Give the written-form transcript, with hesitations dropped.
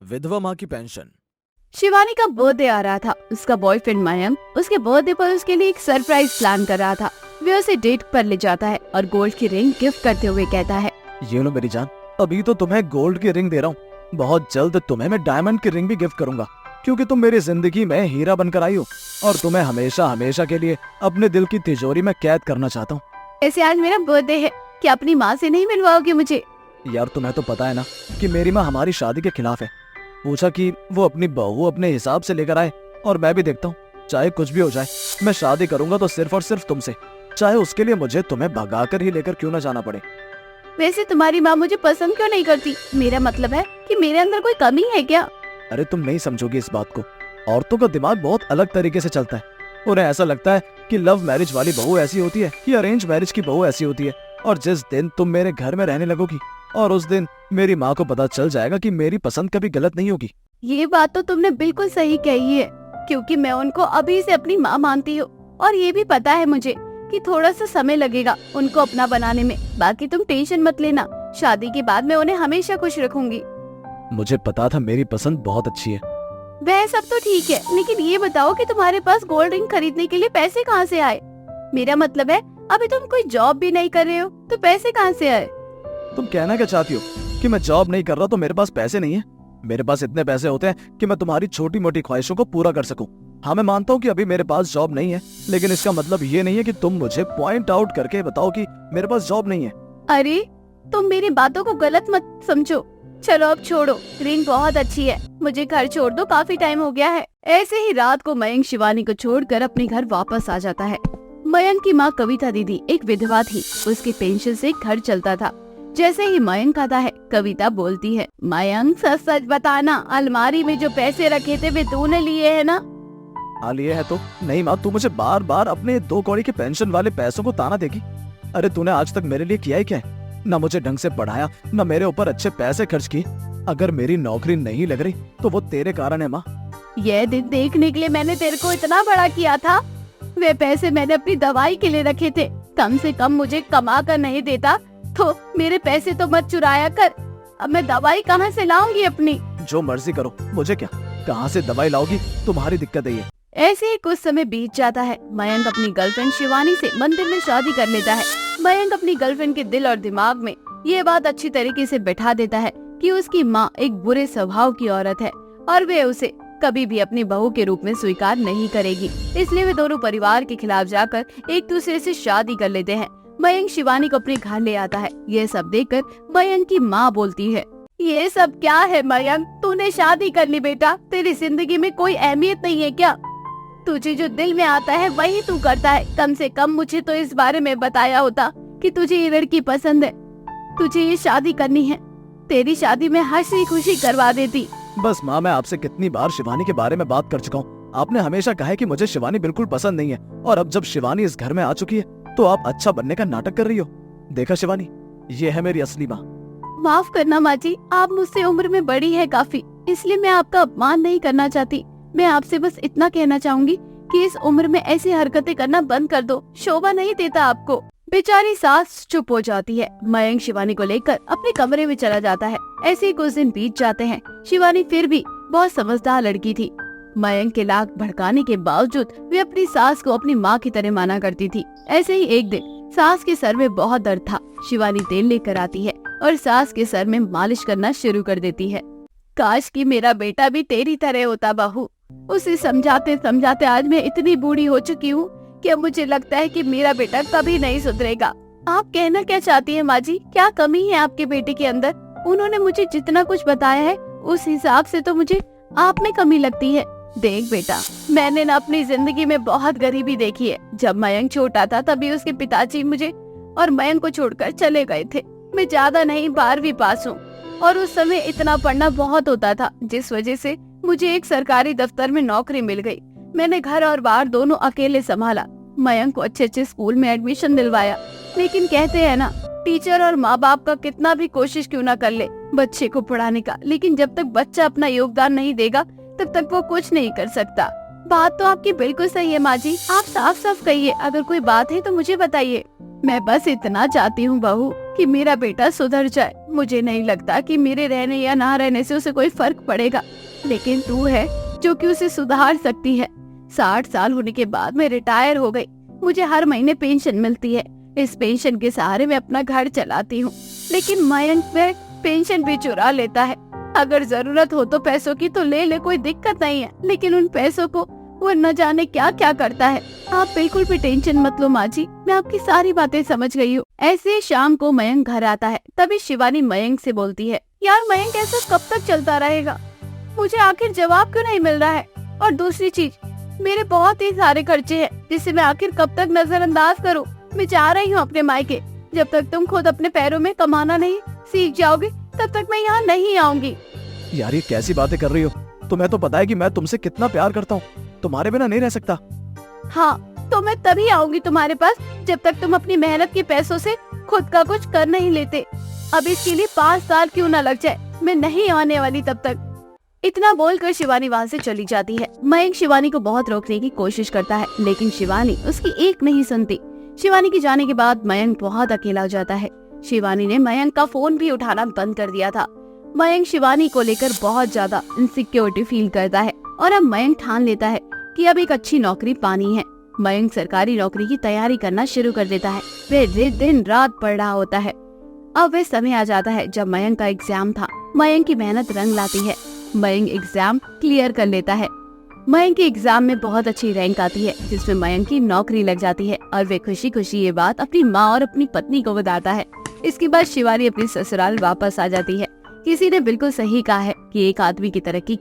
विधवा माँ की पेंशन। शिवानी का बर्थडे आ रहा था। उसका बॉयफ्रेंड मयंक उसके बर्थडे पर उसके लिए एक सरप्राइज प्लान कर रहा था। वे उसे डेट पर ले जाता है और गोल्ड की रिंग गिफ्ट करते हुए कहता है, ये लो मेरी जान, अभी तो तुम्हें गोल्ड की रिंग दे रहा हूँ, बहुत जल्द तुम्हें मैं डायमंड की रिंग भी गिफ्ट करूंगा, क्योंकि तुम मेरी जिंदगी में हीरा बनकर आई हो और तुम्हें हमेशा हमेशा के लिए अपने दिल की तिजोरी में कैद करना चाहता हूँ। ऐसे आज मेरा बर्थडे है, क्या अपनी माँ से नहीं मिलवाओगे मुझे? यार तुम्हें तो पता है ना कि मेरी माँ हमारी शादी के खिलाफ है। पूछा कि वो अपनी बहू अपने हिसाब से लेकर आए और मैं भी देखता हूँ, चाहे कुछ भी हो जाए मैं शादी करूंगा तो सिर्फ और सिर्फ तुमसे, चाहे उसके लिए मुझे तुम्हें भगाकर ही लेकर क्यों ना जाना पड़े। वैसे तुम्हारी माँ मुझे पसंद क्यों नहीं करती? मेरा मतलब है कि मेरे अंदर कोई कमी है क्या? अरे तुम नहीं समझोगी इस बात को। औरतों का दिमाग बहुत अलग तरीके से चलता है। उन्हें ऐसा लगता है कि लव मैरिज वाली बहू ऐसी होती है कि अरेंज मैरिज की बहू ऐसी होती है, और जिस दिन तुम मेरे घर में रहने लगोगी और उस दिन मेरी माँ को पता चल जाएगा कि मेरी पसंद कभी गलत नहीं होगी। ये बात तो तुमने बिल्कुल सही कही है, क्योंकि मैं उनको अभी से अपनी माँ मानती हूँ और ये भी पता है मुझे कि थोड़ा सा समय लगेगा उनको अपना बनाने में। बाकी तुम टेंशन मत लेना, शादी के बाद मैं उन्हें हमेशा खुश रखूंगी। मुझे पता था मेरी पसंद बहुत अच्छी है। वह सब तो ठीक है, लेकिन ये बताओ कि तुम्हारे पास गोल्ड रिंग खरीदने के लिए पैसे कहाँ से आए? मेरा मतलब है अभी तुम कोई जॉब भी नहीं कर रहे हो तो पैसे कहाँ से आए? तुम कहना क्या चाहती हो कि मैं जॉब नहीं कर रहा तो मेरे पास पैसे नहीं है? मेरे पास इतने पैसे होते हैं कि मैं तुम्हारी छोटी मोटी ख्वाहिशों को पूरा कर सकूं। हाँ मैं मानता हूँ कि अभी मेरे पास जॉब नहीं है, लेकिन इसका मतलब ये नहीं है कि तुम मुझे पॉइंट आउट करके बताओ कि मेरे पास जॉब नहीं है। अरे तुम मेरी बातों को गलत मत समझो। चलो अब छोड़ो, रिंग बहुत अच्छी है, मुझे घर छोड़ दो, काफी टाइम हो गया है। ऐसे ही रात को मयंक शिवानी को छोड़कर अपने घर वापस आ जाता है। मयंक की माँ कविता दीदी एक विधवा थी, उसके पेंशन से घर चलता था। जैसे ही मयंक आता है, कविता बोलती है, मयंक सच सच बताना, अलमारी में जो पैसे रखे थे वे तूने लिए है ना? हाँ लिए है तो। नहीं माँ, तू मुझे बार बार अपने 2 कौड़ी के पेंशन वाले पैसों को ताना देगी। अरे तूने आज तक मेरे लिए किया ही क्या है? न मुझे ढंग से पढ़ाया, न मेरे ऊपर अच्छे पैसे खर्च किए। अगर मेरी नौकरी नहीं लग रही तो वो तेरे कारण है माँ। यह दिन देखने के लिए मैंने तेरे को इतना बड़ा किया था। वे पैसे मैंने अपनी दवाई के लिए रखे थे, कम से कम मुझे कमा कर नहीं देता तो मेरे पैसे तो मत चुराया कर। अब मैं दवाई कहाँ से लाऊंगी अपनी? जो मर्जी करो, मुझे क्या, कहाँ से दवाई लाओगी, तुम्हारी दिक्कत है ये। ऐसे ही कुछ समय बीत जाता है। मयंक अपनी गर्लफ्रेंड शिवानी से मंदिर में शादी कर लेता है। मयंक अपनी गर्लफ्रेंड के दिल और दिमाग में ये बात अच्छी तरीके से बैठा देता है कि उसकी माँ एक बुरे स्वभाव की औरत है और वे उसे कभी भी अपनी बहू के रूप में स्वीकार नहीं करेगी। इसलिए वे दोनों परिवार के खिलाफ जाकर एक दूसरे से शादी कर लेते हैं। मयंक शिवानी को अपने घर ले आता है। ये सब देखकर मयंक की माँ बोलती है, ये सब क्या है मयंक, तूने शादी कर ली बेटा, तेरी जिंदगी में कोई अहमियत नहीं है क्या? तुझे जो दिल में आता है वही तू करता है। कम से कम मुझे तो इस बारे में बताया होता कि तुझे ये लड़की पसंद है, तुझे ये शादी करनी है, तेरी शादी में हंसी खुशी करवा देती। बस माँ, मैं आपसे कितनी बार शिवानी के बारे में बात कर चुका हूँ। आपने हमेशा कहा है कि मुझे शिवानी बिल्कुल पसंद नहीं है, और अब जब शिवानी इस घर में आ चुकी है तो आप अच्छा बनने का नाटक कर रही हो। देखा शिवानी, ये है मेरी असली माँ। माफ करना माँ जी, आप मुझसे उम्र में बड़ी है काफी, इसलिए मैं आपका अपमान नहीं करना चाहती। मैं आपसे बस इतना कहना चाहूंगी कि इस उम्र में ऐसी हरकतें करना बंद कर दो, शोभा नहीं देता आपको। बेचारी सास चुप हो जाती है। मयंक शिवानी को लेकर अपने कमरे में चला जाता है। ऐसे ही कुछ दिन बीत जाते हैं। शिवानी फिर भी बहुत समझदार लड़की थी। मयंक के लाख भड़काने के बावजूद वे अपनी सास को अपनी माँ की तरह माना करती थी। ऐसे ही एक दिन सास के सर में बहुत दर्द था। शिवानी तेल लेकर आती है और सास के सर में मालिश करना शुरू कर देती है। काश कि मेरा बेटा भी तेरी तरह होता बहू। उसे समझाते समझाते आज मैं इतनी बूढ़ी हो चुकी हूँ कि अब मुझे लगता है कि मेरा बेटा कभी नहीं सुधरेगा। आप कहना क्या चाहती हैं माँ जी? क्या कमी है आपके बेटे के अंदर? उन्होंने मुझे जितना कुछ बताया है उस हिसाब से तो मुझे आप में कमी लगती है। देख बेटा, मैंने ना अपनी जिंदगी में बहुत गरीबी देखी है। जब मयंक छोटा था तभी उसके पिताजी मुझे और मयंक को छोड़कर चले गए थे। मैं ज्यादा नहीं 12वीं पास हूँ और उस समय इतना पढ़ना बहुत होता था, जिस वजह से मुझे एक सरकारी दफ्तर में नौकरी मिल गई। मैंने घर और बाहर दोनों अकेले संभाला। मयंक को अच्छे अच्छे स्कूल में एडमिशन दिलवाया, लेकिन कहते हैं ना, टीचर और माँ बाप का कितना भी कोशिश क्यों ना कर ले बच्चे को पढ़ाने का, लेकिन जब तक बच्चा अपना योगदान नहीं देगा तब तक वो कुछ नहीं कर सकता। बात तो आपकी बिल्कुल सही है माँ जी, आप साफ साफ कहिए। अगर कोई बात है तो मुझे बताइए। मैं बस इतना चाहती हूँ बहू कि मेरा बेटा सुधर जाए। मुझे नहीं लगता कि मेरे रहने या ना रहने से उसे कोई फर्क पड़ेगा, लेकिन तू है जो कि उसे सुधार सकती है। 60 साल होने के बाद मैं रिटायर हो गई। मुझे हर महीने पेंशन मिलती है। इस पेंशन के सहारे मैं अपना घर चलाती हूँ, लेकिन मयंक वह पेंशन भी चुरा लेता है। अगर जरूरत हो तो पैसों की तो ले ले, कोई दिक्कत नहीं है, लेकिन उन पैसों को वो न जाने क्या क्या करता है। आप बिल्कुल भी टेंशन मत लो माँ जी, मैं आपकी सारी बातें समझ गई हूँ। ऐसे शाम को मयंक घर आता है। तभी शिवानी मयंक से बोलती है, यार मयंक ऐसा कब तक चलता रहेगा? मुझे आखिर जवाब क्यों नहीं मिल रहा है? और दूसरी चीज, मेरे बहुत ही सारे खर्चे हैं जिसे मैं आखिर कब तक नजरअंदाज करूँ? मैं चाह रही हूँ अपने मायके। जब तक तुम खुद अपने पैरों में कमाना नहीं सीख जाओगे तब तक मैं यहाँ नहीं आऊंगी। यार ये कैसी बातें कर रही हो? तुम्हें तो पता है कि मैं तुमसे कितना प्यार करता हूँ, तुम्हारे बिना नहीं रह सकता। हाँ, तो मैं तभी आऊंगी तुम्हारे पास जब तक तुम अपनी मेहनत के पैसों से खुद का कुछ कर नहीं लेते। अब इसके लिए 5 साल क्यों न लग जाए, मैं नहीं आने वाली तब तक। इतना बोलकर शिवानी वहाँ से चली जाती है। मयंक शिवानी को बहुत रोकने की कोशिश करता है, लेकिन शिवानी उसकी एक नहीं सुनती। शिवानी के जाने के बाद मयंक बहुत अकेला हो जाता है। शिवानी ने मयंक का फोन भी उठाना बंद कर दिया था। मयंक शिवानी को लेकर बहुत ज्यादा इनसिक्योरिटी फील करता है और अब मयंक ठान लेता है कि अब एक अच्छी नौकरी पानी है। मयंक सरकारी नौकरी की तैयारी करना शुरू कर देता है। वह दिन रात पढ़ रहा होता है। अब वह समय आ जाता है जब मयंक का एग्जाम था। मयंक की मेहनत रंग लाती है। मयंक एग्जाम क्लियर कर लेता है। मयंक के एग्जाम में बहुत अच्छी रैंक आती है, जिसमें मयंक की नौकरी लग जाती है और वे खुशी खुशी ये बात अपनी माँ और अपनी पत्नी को बताता है। इसके बाद शिवानी अपनी ससुराल वापस आ जाती है। किसी ने बिल्कुल सही कहा है कि एक आदमी की तरक्की